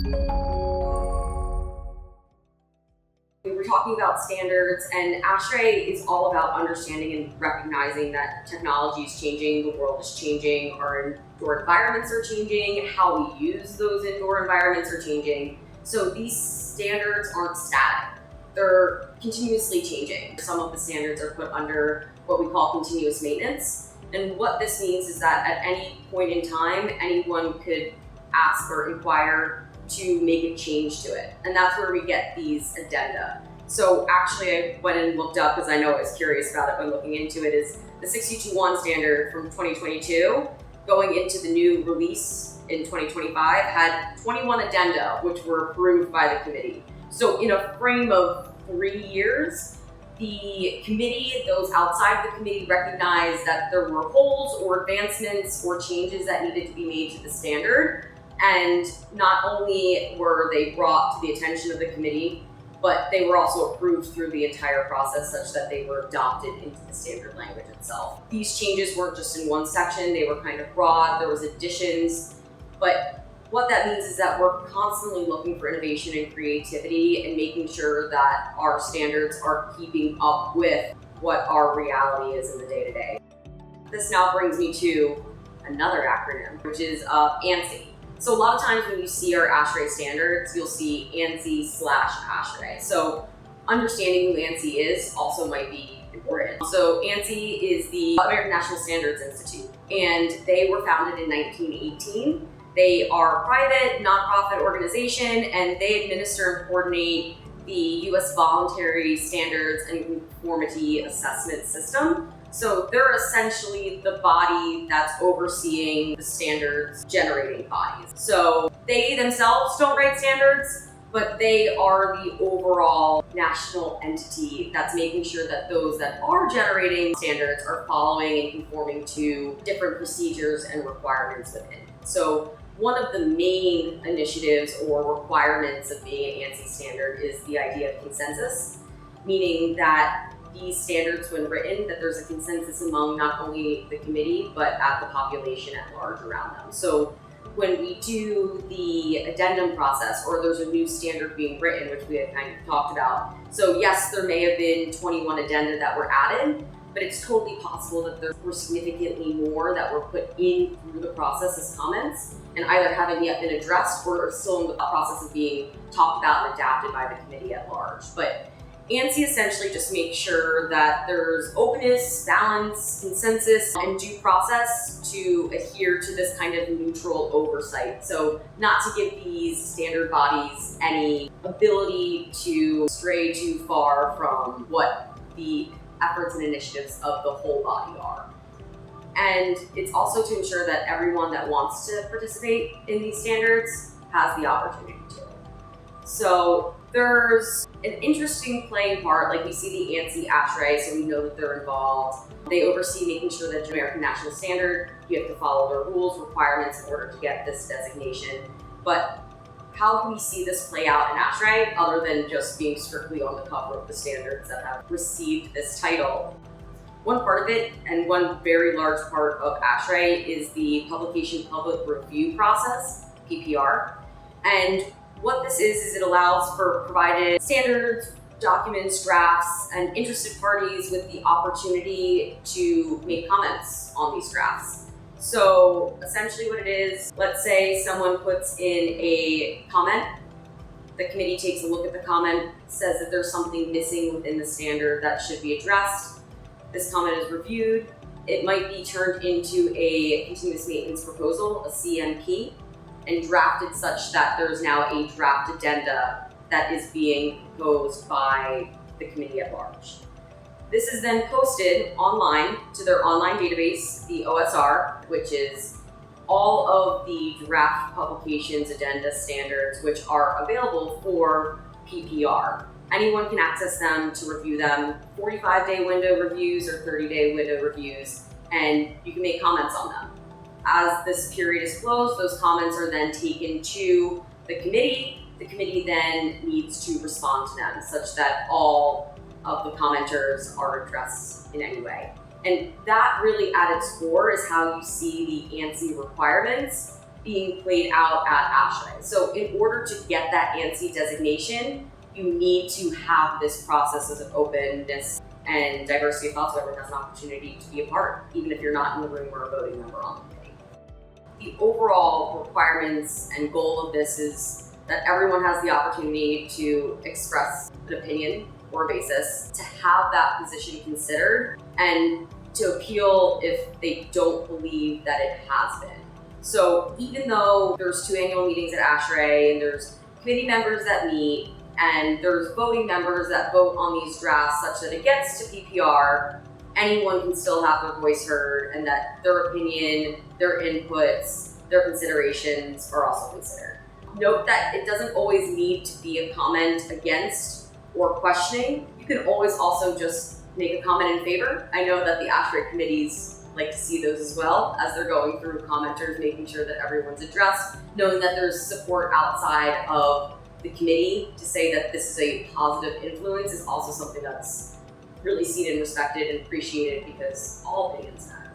We were talking about standards, and ASHRAE is all about understanding and recognizing that technology is changing, the world is changing, our indoor environments are changing, how we use those indoor environments are changing. So these standards aren't static. They're continuously changing. Some of the standards are put under what we call continuous maintenance. And what this means is that at any point in time, anyone could ask or inquire to make a change to it. And that's where we get these addenda. So actually I went and looked up, because I know I was curious about it when looking into it, is the 60221 standard from 2022 going into the new release in 2025 had 21 addenda, which were approved by the committee. So in a frame of 3 years, the committee, those outside the committee, recognized that there were holes or advancements or changes that needed to be made to the standard. And not only were they brought to the attention of the committee, but they were also approved through the entire process such that they were adopted into the standard language itself. These changes weren't just in one section, they were kind of broad, there was additions, but what that means is that we're constantly looking for innovation and creativity and making sure that our standards are keeping up with what our reality is in the day-to-day. This now brings me to another acronym, which is ANSI. So a lot of times when you see our ASHRAE standards, you'll see ANSI/ASHRAE. So understanding who ANSI is also might be important. So ANSI is the American National Standards Institute, and they were founded in 1918. They are a private, nonprofit organization, and they administer and coordinate the U.S. Voluntary Standards and Conformity Assessment System. So they're essentially the body that's overseeing the standards generating bodies. So they themselves don't write standards, but they are the overall national entity that's making sure that those that are generating standards are following and conforming to different procedures and requirements within. So one of the main initiatives or requirements of being an ANSI standard is the idea of consensus, meaning that these standards, when written, that there's a consensus among not only the committee, but at the population at large around them. So when we do the addendum process, or there's a new standard being written, which we had kind of talked about. So yes, there may have been 21 addenda that were added, but it's totally possible that there were significantly more that were put in through the process as comments, and either haven't yet been addressed or are still in the process of being talked about and adapted by the committee at large. But ANSI essentially just makes sure that there's openness, balance, consensus, and due process to adhere to this kind of neutral oversight. So not to give these standard bodies any ability to stray too far from what the efforts and initiatives of the whole body are. And it's also to ensure that everyone that wants to participate in these standards has the opportunity to. So there's an interesting playing part, like we see the ANSI ASHRAE, so we know that they're involved. They oversee making sure that the American National Standard, you have to follow their rules, requirements in order to get this designation. But how can we see this play out in ASHRAE other than just being strictly on the cover of the standards that have received this title? One part of it, and one very large part of ASHRAE, is the publication public review process, PPR. And what this is it allows for provided standards, documents, drafts, and interested parties with the opportunity to make comments on these drafts. So essentially what it is, let's say someone puts in a comment, the committee takes a look at the comment, says that there's something missing within the standard that should be addressed. This comment is reviewed. It might be turned into a continuous maintenance proposal, a CMP, and drafted such that there's now a draft addenda that is being proposed by the committee at large. This is then posted online to their online database, the OSR, which is all of the draft publications, addenda standards, which are available for PPR. Anyone can access them to review them, 45-day window reviews or 30-day window reviews, and you can make comments on them. As this period is closed, those comments are then taken to the committee. The committee then needs to respond to them such that all of the commenters are addressed in any way. And that really at its core is how you see the ANSI requirements being played out at ASHRAE. So in order to get that ANSI designation, you need to have this process of openness and diversity of thought so everyone has an opportunity to be a part, even if you're not in the room or a voting member on the committee. The overall requirements and goal of this is that everyone has the opportunity to express an opinion or a basis, to have that position considered, and to appeal if they don't believe that it has been. So even though there's 2 annual meetings at ASHRAE and there's committee members that meet and there's voting members that vote on these drafts such that it gets to PPR, anyone can still have their voice heard and that their opinion, their inputs, their considerations are also considered. Note that it doesn't always need to be a comment against or questioning. You can always also just make a comment in favor. I know that the ASHRAE committees like to see those as well as they're going through commenters, making sure that everyone's addressed, knowing that there's support outside of the committee to say that this is a positive influence is also something that's really seen and respected and appreciated because all opinions matter.